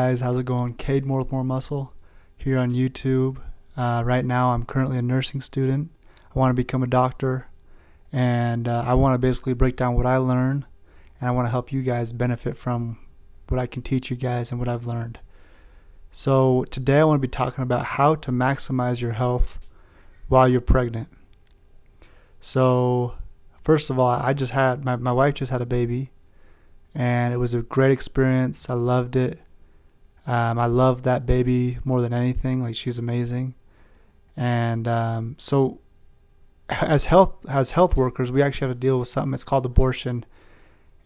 Guys, how's it going? Cade More with More Muscle here on YouTube. Right now, I'm currently a nursing student. I want to become a doctor, and I want to basically break down what I learn, and I want to help you guys benefit from what I can teach you guys and what I've learned. So today, I want to be talking about how to maximize your health while you're pregnant. So first of all, I just had my wife just had a baby, and it was a great experience. I loved it. I love that baby more than anything. Like, she's amazing. And so as health workers, we actually have to deal with something that's called abortion,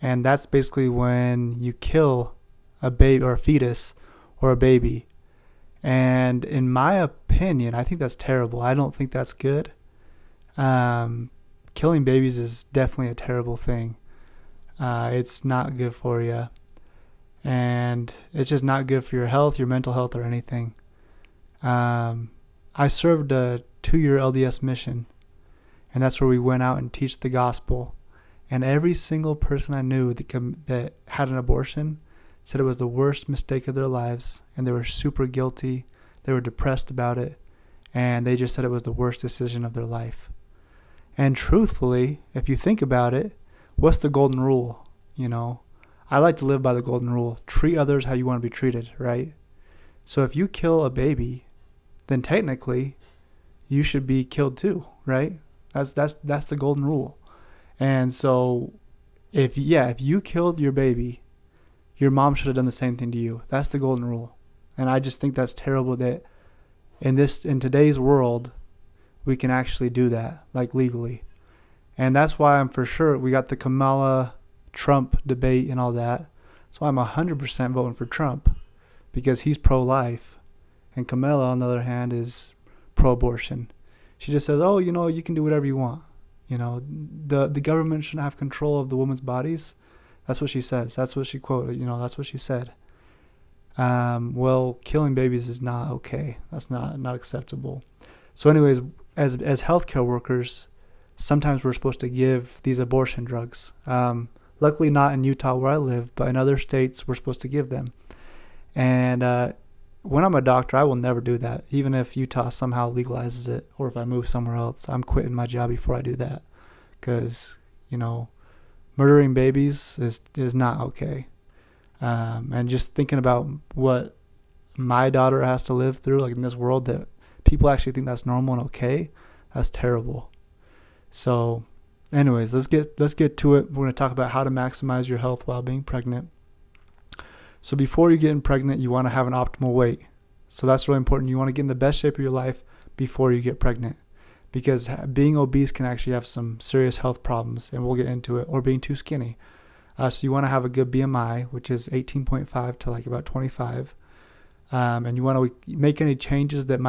and that's basically when you kill a baby or a fetus or a baby. And in my opinion, I think that's terrible. I don't think that's good. Killing babies is definitely a terrible thing. It's not good for you. And it's just not good for your health, your mental health, or anything. I served a 2-year LDS mission, and that's where we went out and teach the gospel. And every single person I knew that had an abortion said it was the worst mistake of their lives, and they were super guilty. They were depressed about it, and they just said it was the worst decision of their life. And truthfully, if you think about it, what's the golden rule? I like to live by the golden rule. Treat others how you want to be treated, right? So if you kill a baby, then technically you should be killed too, right? That's the golden rule. And so if you killed your baby, your mom should have done the same thing to you. That's the golden rule. And I just think that's terrible that in today's world we can actually do that, like, legally. And that's why I'm for sure we got the Kamala Trump debate and all that. So I'm 100% voting for Trump because he's pro-life, and Kamala, on the other hand, is pro-abortion. She just says, "Oh, you can do whatever you want. The government shouldn't have control of the women's bodies." That's what she says. That's what she quoted. That's what she said. Well, killing babies is not okay. That's not acceptable. So, anyways, as healthcare workers, sometimes we're supposed to give these abortion drugs. Luckily not in Utah where I live, but in other states we're supposed to give them. And when I'm a doctor, I will never do that. Even if Utah somehow legalizes it, or if I move somewhere else, I'm quitting my job before I do that. Because, murdering babies is not okay. And just thinking about what my daughter has to live through, like, in this world, that people actually think that's normal and okay, that's terrible. So anyways, let's get to it. We're going to talk about how to maximize your health while being pregnant. So before you're getting pregnant, you want to have an optimal weight. So that's really important. You want to get in the best shape of your life before you get pregnant, because being obese can actually have some serious health problems, and we'll get into it, or being too skinny. So you want to have a good BMI, which is 18.5 to like about 25. And you want to make any changes that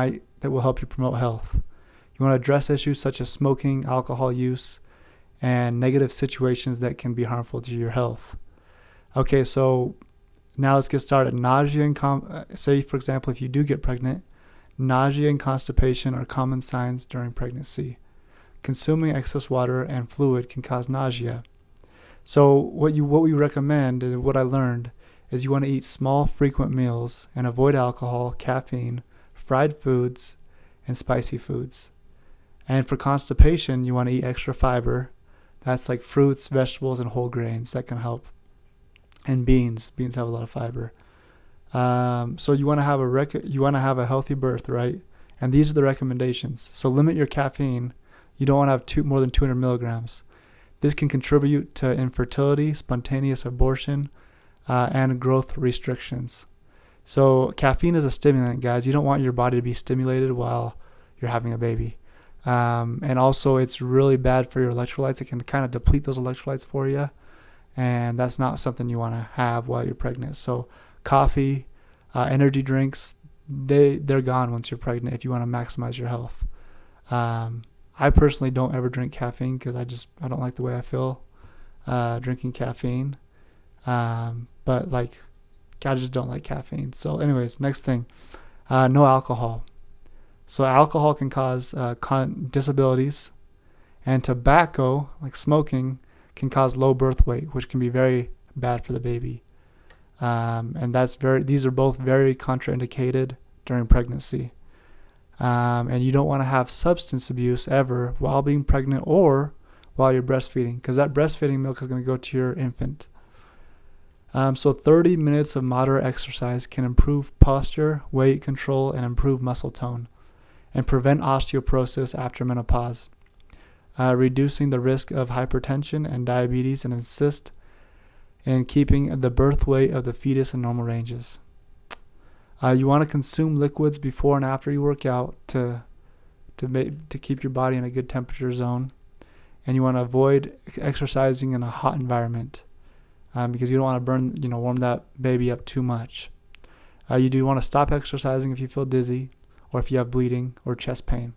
will help you promote health. You want to address issues such as smoking, alcohol use, and negative situations that can be harmful to your health. Okay, so now let's get started. Nausea and say, for example, if you do get pregnant, nausea and constipation are common signs during pregnancy. Consuming excess water and fluid can cause nausea. So what we recommend, and what I learned, is you want to eat small, frequent meals and avoid alcohol, caffeine, fried foods, and spicy foods. And for constipation, you want to eat extra fiber. That's like fruits, vegetables, and whole grains. That can help. And beans. Beans have a lot of fiber. So you want to have a healthy birth, right? And these are the recommendations. So limit your caffeine. You don't want to have more than 200 milligrams. This can contribute to infertility, spontaneous abortion, and growth restrictions. So caffeine is a stimulant, guys. You don't want your body to be stimulated while you're having a baby. And also, it's really bad for your electrolytes. It can kind of deplete those electrolytes for you, and that's not something you want to have while you're pregnant. So coffee, energy drinks, they're gone once you're pregnant if you want to maximize your health. I personally don't ever drink caffeine because I don't like the way I feel drinking caffeine. But like, I just don't like caffeine. So anyways, next thing, no alcohol. So alcohol can cause disabilities, and tobacco, like smoking, can cause low birth weight, which can be very bad for the baby. And these are both very contraindicated during pregnancy. And you don't want to have substance abuse ever while being pregnant or while you're breastfeeding, because that breastfeeding milk is going to go to your infant. So 30 minutes of moderate exercise can improve posture, weight control, and improve muscle tone, and prevent osteoporosis after menopause, reducing the risk of hypertension and diabetes, and assist in keeping the birth weight of the fetus in normal ranges. You want to consume liquids before and after you work out to keep your body in a good temperature zone, and you want to avoid exercising in a hot environment. Because you don't want to warm that baby up too much. You do want to stop exercising if you feel dizzy or if you have bleeding or chest pain.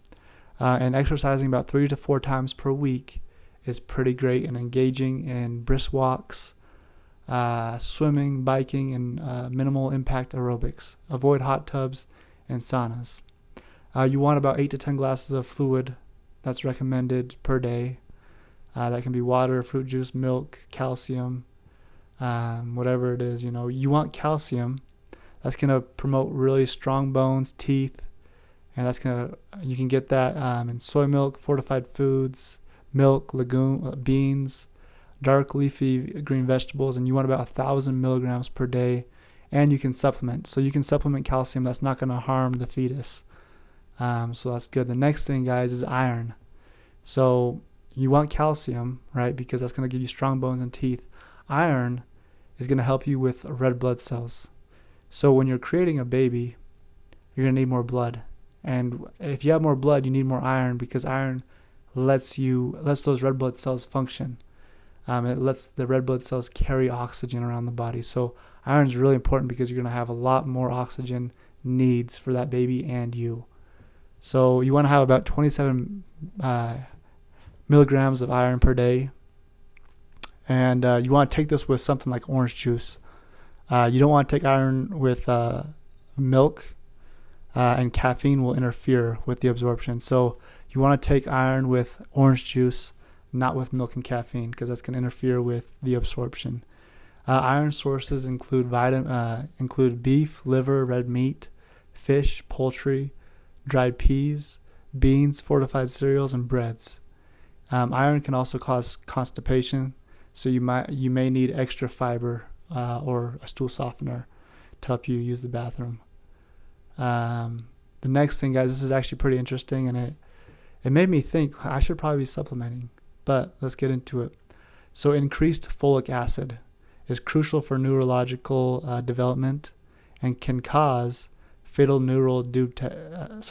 And exercising about 3 to 4 times per week is pretty great, and engaging in brisk walks, swimming, biking, and minimal impact aerobics. Avoid hot tubs and saunas. You want about 8 to 10 glasses of fluid that's recommended per day. That can be water, fruit juice, milk, calcium, whatever it is. You want calcium. That's going to promote really strong bones, teeth, and you can get that in soy milk, fortified foods, milk, legume, beans, dark leafy green vegetables, and you want about 1,000 milligrams per day. And you can supplement. So you can supplement calcium. That's not going to harm the fetus. So that's good. The next thing, guys, is iron. So you want calcium, right? Because that's going to give you strong bones and teeth. Iron is going to help you with red blood cells. So when you're creating a baby, you're going to need more blood. And if you have more blood, you need more iron, because iron lets those red blood cells function. It lets the red blood cells carry oxygen around the body. So iron is really important because you're going to have a lot more oxygen needs for that baby and you. So you want to have about 27 milligrams of iron per day. And you want to take this with something like orange juice. You don't want to take iron with milk, and caffeine will interfere with the absorption. So you want to take iron with orange juice, not with milk and caffeine, because that's going to interfere with the absorption. Iron sources include beef, liver, red meat, fish, poultry, dried peas, beans, fortified cereals, and breads. Iron can also cause constipation. So you may need extra fiber or a stool softener to help you use the bathroom. The next thing, guys, this is actually pretty interesting, and it made me think I should probably be supplementing, but let's get into it. So increased folic acid is crucial for neurological development and can cause fatal neural Increased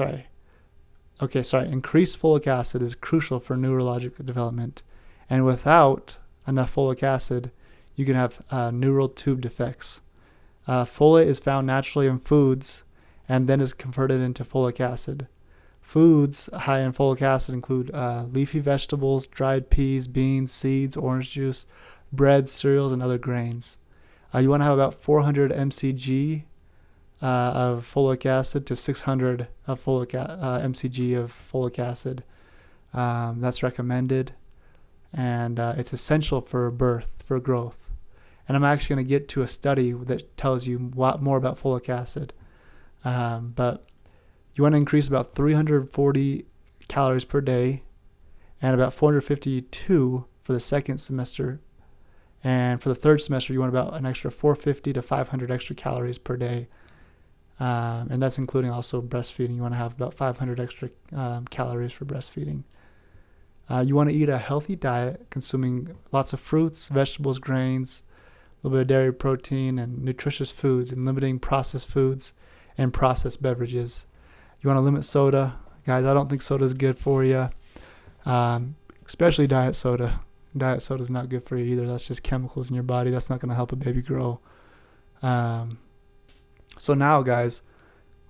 folic acid is crucial for neurological development, and without enough folic acid, you can have neural tube defects. Folate is found naturally in foods and then is converted into folic acid. Foods high in folic acid include leafy vegetables, dried peas, beans, seeds, orange juice, bread, cereals, and other grains. You want to have about 400 mcg of folic acid to 600 of mcg of folic acid. That's recommended, and it's essential for growth. And I'm actually going to get to a study that tells you a lot more about folic acid. But you want to increase about 340 calories per day and about 452 for the second semester. And for the third semester, you want about an extra 450 to 500 extra calories per day. And that's including also breastfeeding. You want to have about 500 extra calories for breastfeeding. You want to eat a healthy diet, consuming lots of fruits, vegetables, grains, a little bit of dairy, protein, and nutritious foods, and limiting processed foods and processed beverages. You want to limit soda. Guys, I don't think soda is good for you, especially diet soda. Diet soda is not good for you either. That's just chemicals in your body. That's not going to help a baby grow. So now, guys,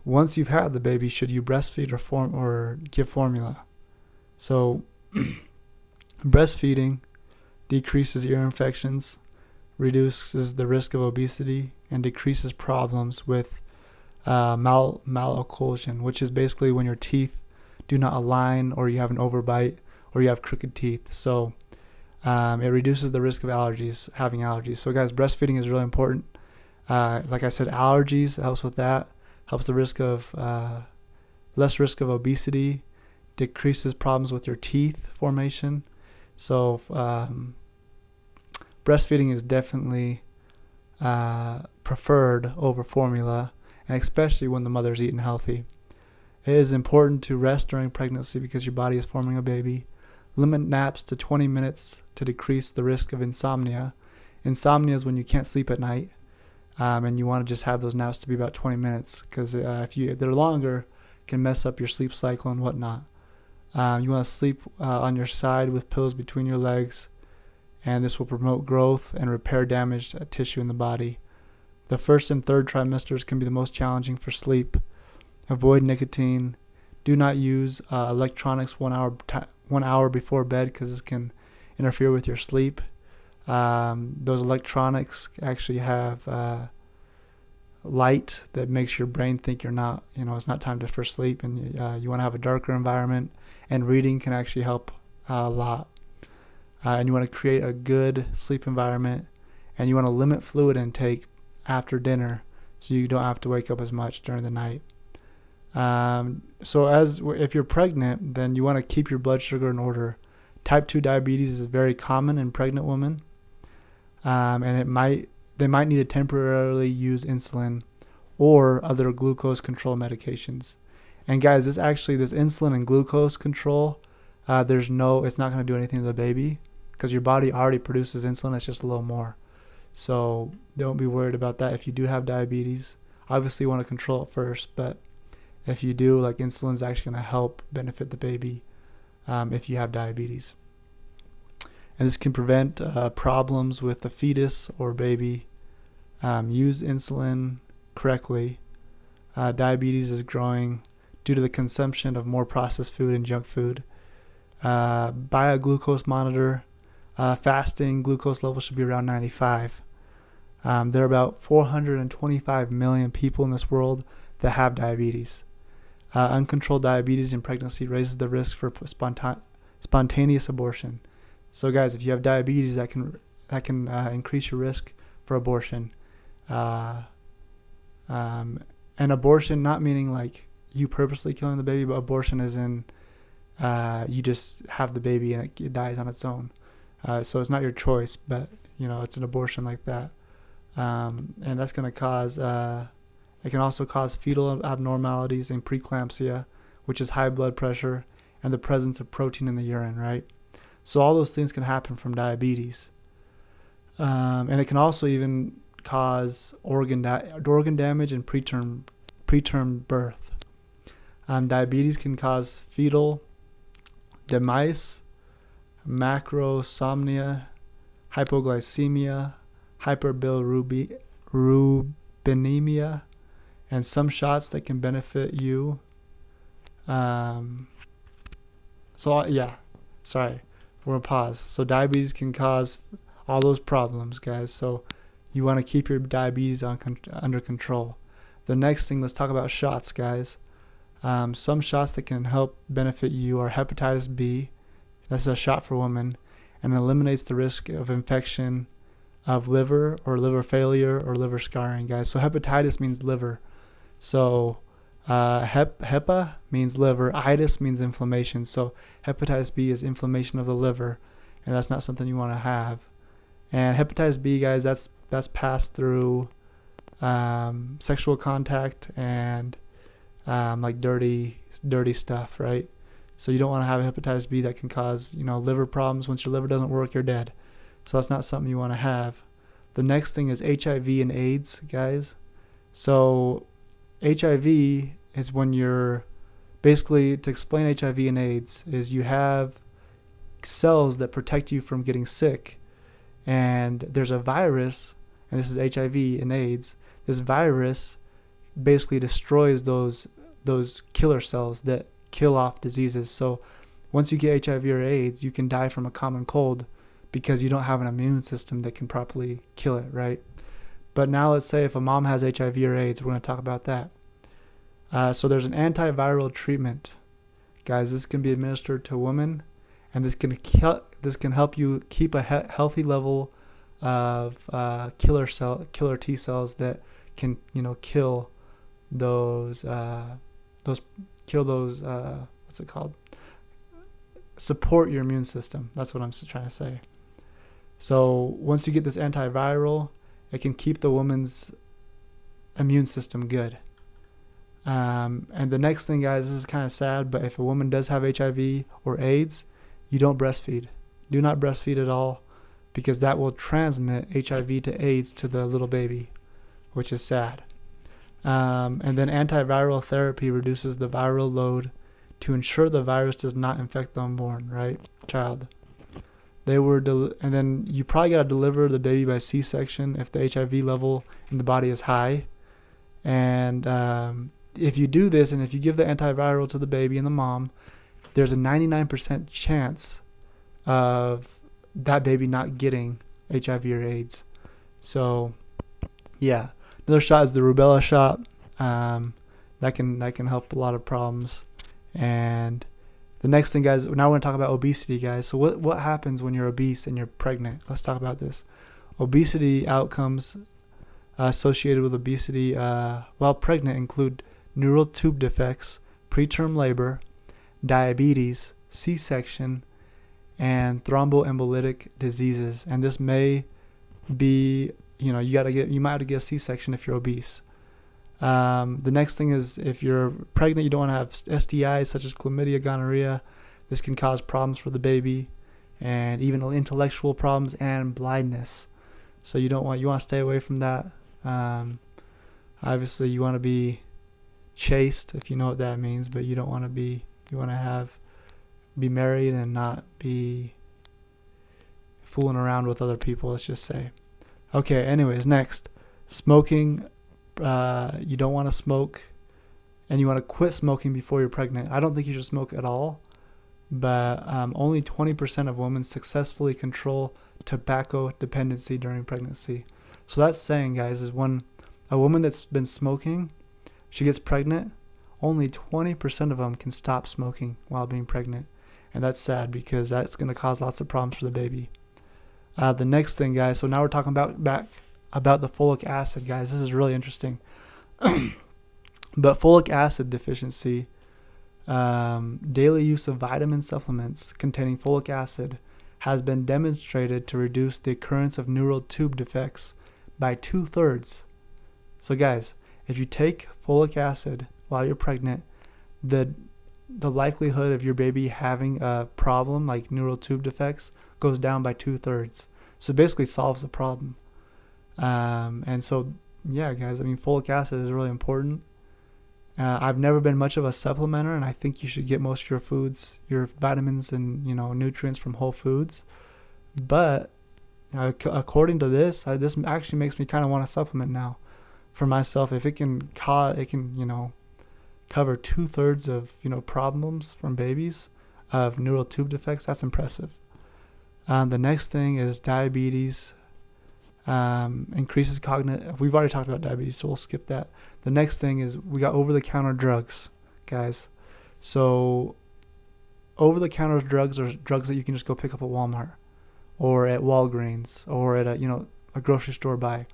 once you've had the baby, should you breastfeed or give formula? So breastfeeding decreases ear infections, reduces the risk of obesity, and decreases problems with malocclusion, which is basically when your teeth do not align, or you have an overbite, or you have crooked teeth. So it reduces the risk of having allergies. So guys, breastfeeding is really important. Like I said, allergies helps with that. Helps the risk of less risk of obesity. Decreases problems with your teeth formation. So breastfeeding is definitely preferred over formula, and especially when the mother's eating healthy. It is important to rest during pregnancy because your body is forming a baby. Limit naps to 20 minutes to decrease the risk of insomnia. Insomnia is when you can't sleep at night, and you want to just have those naps to be about 20 minutes because if they're longer, it can mess up your sleep cycle and whatnot. You want to sleep on your side with pillows between your legs, and this will promote growth and repair damaged tissue in the body. The first and third trimesters can be the most challenging for sleep. Avoid nicotine. Do not use electronics 1 hour before bed because this can interfere with your sleep. Those electronics actually have light that makes your brain think you're not, it's not time for sleep, and you want to have a darker environment. And reading can actually help a lot. And you want to create a good sleep environment, and you want to limit fluid intake after dinner so you don't have to wake up as much during the night. So if you're pregnant, then you want to keep your blood sugar in order. Type 2 diabetes is very common in pregnant women, and they might need to temporarily use insulin or other glucose control medications. And guys, this insulin and glucose control, it's not going to do anything to the baby because your body already produces insulin. It's just a little more. So don't be worried about that if you do have diabetes. Obviously, you want to control it first, but if you do, insulin is actually going to help benefit the baby if you have diabetes. And this can prevent problems with the fetus or baby. Use insulin correctly. Diabetes is growing due to the consumption of more processed food and junk food. Buy a glucose monitor. Fasting glucose level should be around 95. There are about 425 million people in this world that have diabetes. Uncontrolled diabetes in pregnancy raises the risk for spontaneous abortion. So guys, if you have diabetes, that can increase your risk for abortion. And abortion not meaning you purposely killing the baby, but abortion is in you just have the baby and it dies on its own. So it's not your choice, but it's an abortion like that. And that's going to cause it can also cause fetal abnormalities and preeclampsia, which is high blood pressure and the presence of protein in the urine, right? So all those things can happen from diabetes. And it can also even cause organ damage and preterm birth. Diabetes can cause fetal demise, macrosomnia, hypoglycemia, hyperbilirubinemia, and some shots that can benefit you. We're gonna pause. So diabetes can cause all those problems, guys. So you want to keep your diabetes under control. The next thing, let's talk about shots, guys. Some shots that can help benefit you are hepatitis B. That's a shot for women, and eliminates the risk of infection of liver or liver failure or liver scarring, guys. So hepatitis means liver. So hepa means liver, itis means inflammation. So hepatitis B is inflammation of the liver, and that's not something you want to have. And hepatitis B, guys, that's passed through sexual contact and dirty stuff, right? So you don't want to have hepatitis B that can cause liver problems. Once your liver doesn't work, you're dead. So that's not something you want to have. The next thing is HIV and AIDS, guys. So HIV is when basically, to explain HIV and AIDS, is you have cells that protect you from getting sick, and there's a virus, and this is HIV and AIDS. This virus basically destroys those killer cells that kill off diseases. So once you get HIV or AIDS, you can die from a common cold because you don't have an immune system that can properly kill it, right? But now let's say if a mom has HIV or AIDS, we're going to talk about that. So there's an antiviral treatment. Guys, this can be administered to women, and this can help you keep a healthy level of killer T cells that can kill those what's it called, support your immune system. That's what I'm trying to say. So once you get this antiviral, it can keep the woman's immune system good. And the next thing, guys, this is kind of sad, but if a woman does have HIV or AIDS, you don't breastfeed. Do not breastfeed at all, because that will transmit HIV to AIDS to the little baby, which is sad. And then antiviral therapy reduces the viral load to ensure the virus does not infect the unborn, right, child. And then you probably got to deliver the baby by C-section if the HIV level in the body is high. And if you do this, and if you give the antiviral to the baby and the mom, there's a 99% chance of that baby not getting HIV or AIDS. So, yeah. Another shot is the rubella shot. That can help a lot of problems. And the next thing, guys, now we're going to talk about obesity, guys. So what happens when you're obese and you're pregnant? Let's talk about this. Obesity outcomes associated with obesity while pregnant include neural tube defects, preterm labor, diabetes, C-section, and thromboembolic diseases. And this may be, you might have to get a C-section if you're obese. The next thing is, if you're pregnant, you don't want to have STIs such as chlamydia, gonorrhea. This can cause problems for the baby, and even intellectual problems and blindness. So you want to stay away from that. Obviously, you want to be chaste, if you know what that means, but you want to be married and not be fooling around with other people, let's just say. Okay, anyways, next, smoking. You don't want to smoke, and you want to quit smoking before you're pregnant. I don't think you should smoke at all, but only 20% of women successfully control tobacco dependency during pregnancy. So that's saying, guys, is when a woman that's been smoking, she gets pregnant, only 20% of them can stop smoking while being pregnant. And that's sad, because that's going to cause lots of problems for the baby. The next thing, guys, so now we're talking about the folic acid, guys. This is really interesting. But folic acid deficiency, daily use of vitamin supplements containing folic acid has been demonstrated to reduce the occurrence of neural tube defects by 2/3. So, guys, if you take folic acid while you're pregnant, the likelihood of your baby having a problem like neural tube defects goes down by 2/3. So basically solves the problem. And so, yeah, guys, I mean, folic acid is really important. I've never been much of a supplementer, and I think you should get most of your foods, your vitamins and, nutrients from whole foods. But according to this, this actually makes me kind of want to supplement now for myself. If it can cover 2/3 of, problems from babies of neural tube defects, that's impressive. The next thing is diabetes. Increases cognitive. We've already talked about diabetes, so we'll skip that. The next thing is we got over-the-counter drugs, guys. So over-the-counter drugs are drugs that you can just go pick up at Walmart or at Walgreens or at a grocery store buy.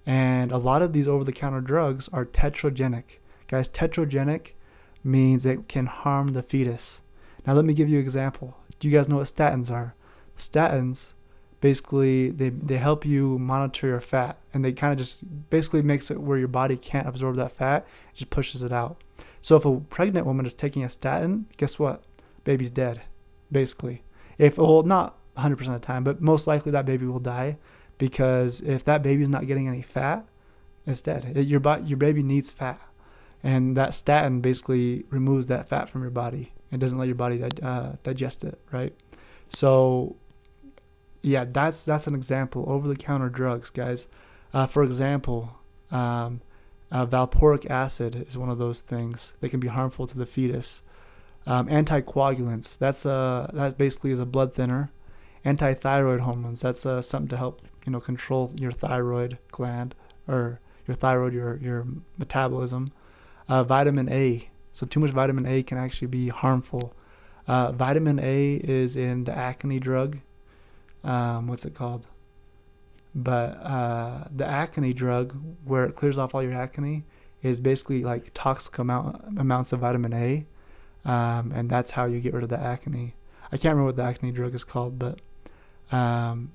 And a lot of these over-the-counter drugs are tetragenic. Guys, tetragenic means it can harm the fetus. Now let me give you an example. Do you guys know what statins are? Statins, basically, they help you monitor your fat, and they kind of just basically makes it where your body can't absorb that fat, it just pushes it out. So if a pregnant woman is taking a statin, guess what? Baby's dead, basically. Not 100% of the time, but most likely that baby will die, because if that baby's not getting any fat, it's dead. Your baby needs fat, and that statin basically removes that fat from your body and doesn't let your body digest it, right? So yeah, that's an example. Over-the-counter drugs, guys. For example, valproic acid is one of those things that can be harmful to the fetus. Anticoagulants, that basically is a blood thinner. Antithyroid hormones, that's something to help control your thyroid gland, or your metabolism. Vitamin A, so too much vitamin A can actually be harmful. Vitamin A is in the acne drug. What's it called? But the acne drug, where it clears off all your acne, is basically like toxic amounts of vitamin A, and that's how you get rid of the acne. I can't remember what the acne drug is called, but um,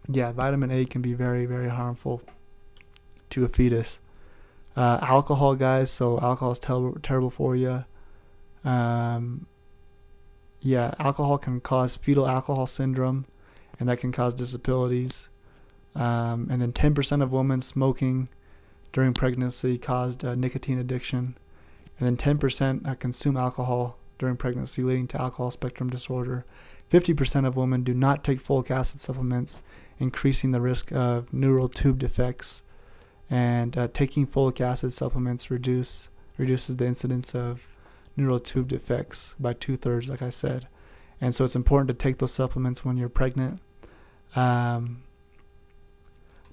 yeah, vitamin A can be very, very harmful to a fetus. Alcohol, guys. So alcohol is terrible for you. Um, yeah, alcohol can cause fetal alcohol syndrome, and that can cause disabilities. And then 10% of women smoking during pregnancy caused nicotine addiction. And then 10% consume alcohol during pregnancy, leading to alcohol spectrum disorder. 50% of women do not take folic acid supplements, increasing the risk of neural tube defects. And taking folic acid supplements reduces the incidence of neural tube defects by 2/3, like I said. And so it's important to take those supplements when you're pregnant.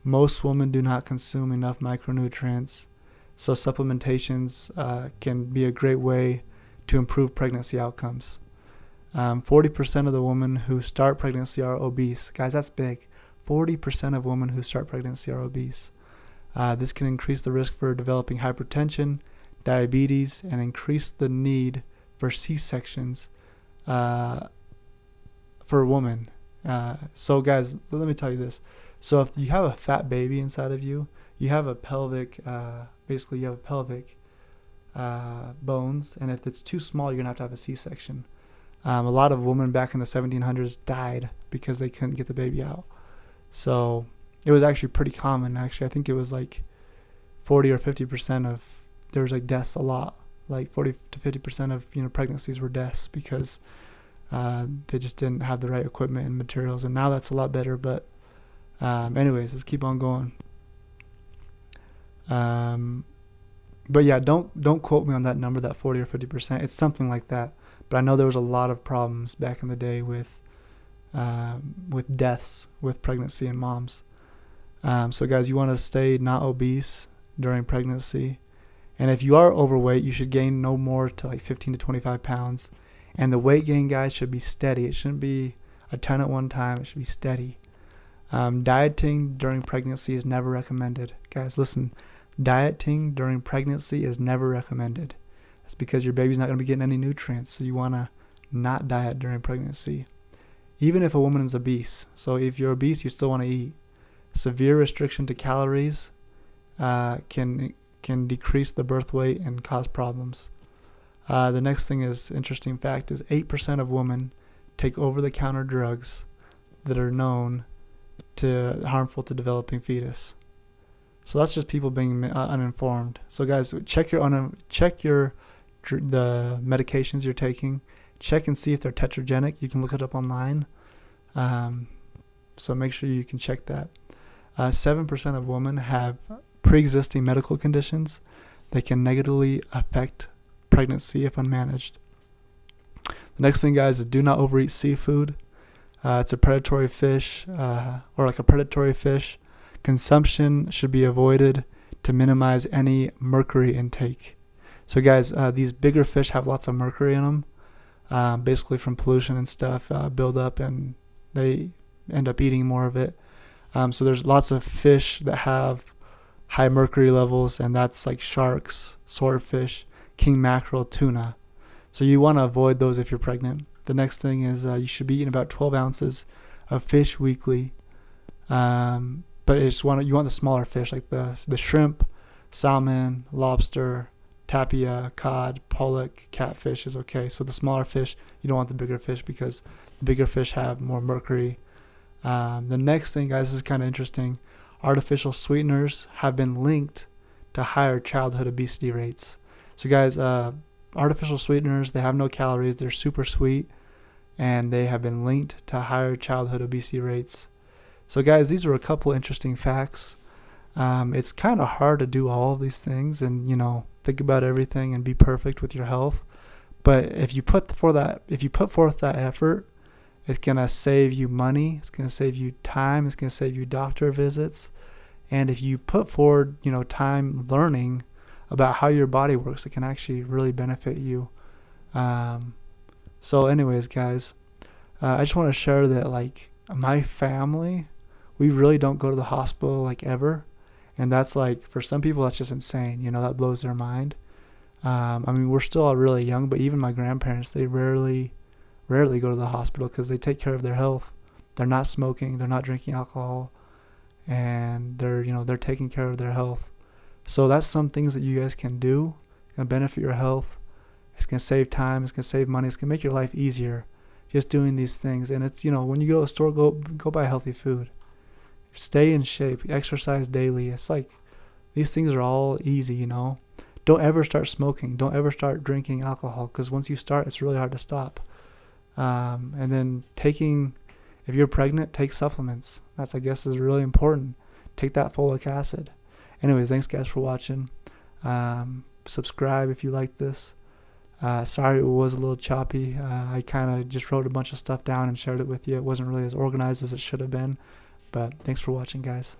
Most women do not consume enough micronutrients, so supplementations can be a great way to improve pregnancy outcomes. 40% of the women who start pregnancy are obese. Guys, that's big. 40% of women who start pregnancy are obese. This can increase the risk for developing hypertension, diabetes, and increase the need for C-sections for women. So guys, let me tell you this. So if you have a fat baby inside of you, you have a pelvic, basically you have pelvic bones, and if it's too small, you're going to have a C-section. A lot of women back in the 1700s died because they couldn't get the baby out. So it was actually pretty common. Actually, I think it was like 40 or 50% of, there was like deaths a lot. Like 40 to 50% of pregnancies were deaths because they just didn't have the right equipment and materials. And now that's a lot better. But anyways, let's keep on going. But yeah, don't quote me on that number, that 40 or 50%. It's something like that. But I know there was a lot of problems back in the day with deaths with pregnancy and moms. So guys, you want to stay not obese during pregnancy. And if you are overweight, you should gain no more to like 15 to 25 pounds. And the weight gain, guys, should be steady. It shouldn't be a ton at one time. It should be steady. Dieting during pregnancy is never recommended. Guys, listen. Dieting during pregnancy is never recommended. That's because your baby's not going to be getting any nutrients. So you want to not diet during pregnancy. Even if a woman is obese. So if you're obese, you still want to eat. Severe restriction to calories can decrease the birth weight and cause problems. The next thing is interesting fact is 8% of women take over-the-counter drugs that are known to harmful to developing fetus. So that's just people being uninformed. So guys, check the medications you're taking. Check and see if they're tetragenic. You can look it up online. So make sure you can check that. 7% of women have pre-existing medical conditions that can negatively affect pregnancy if unmanaged. The next thing, guys, is do not overeat seafood. It's a predatory fish, or like a predatory fish. Consumption should be avoided to minimize any mercury intake. So guys, these bigger fish have lots of mercury in them, basically from pollution and stuff build up, and they end up eating more of it. So there's lots of fish that have high mercury levels, and that's like sharks, swordfish, king mackerel, tuna. So you want to avoid those if you're pregnant. The next thing is you should be eating about 12 ounces of fish weekly. But you want the smaller fish, like the shrimp, salmon, lobster, tapia, cod, pollock, catfish is okay. So the smaller fish, you don't want the bigger fish because the bigger fish have more mercury. The next thing, guys, is kind of interesting. Artificial sweeteners have been linked to higher childhood obesity rates. So guys, artificial sweeteners, they have no calories, they're super sweet, and they have been linked to higher childhood obesity rates. So guys, these are a couple interesting facts. It's kind of hard to do all of these things and think about everything and be perfect with your health. But if you put forth that effort, it's gonna save you money. It's gonna save you time. It's gonna save you doctor visits. And if you put forward, time learning about how your body works, it can actually really benefit you. So anyways, guys, I just want to share that my family we really don't go to the hospital like ever. And that's like, for some people, that's just insane. That blows their mind. I mean, we're still all really young, but even my grandparents, they rarely go to the hospital because they take care of their health. They're not smoking, they're not drinking alcohol, and they're taking care of their health. So that's some things that you guys can do. It's gonna benefit your health. It's gonna save time. It's gonna save money. It's gonna make your life easier. Just doing these things. And it's when you go to a store, go buy healthy food. Stay in shape. Exercise daily. It's like these things are all easy. Don't ever start smoking. Don't ever start drinking alcohol, because once you start, it's really hard to stop. And then if you're pregnant, take supplements. That's, I guess, is really important. Take that folic acid. Anyways, thanks guys for watching. Subscribe if you like this. Sorry it was a little choppy. I kind of just wrote a bunch of stuff down and shared it with you. It wasn't really as organized as it should have been. But thanks for watching, guys.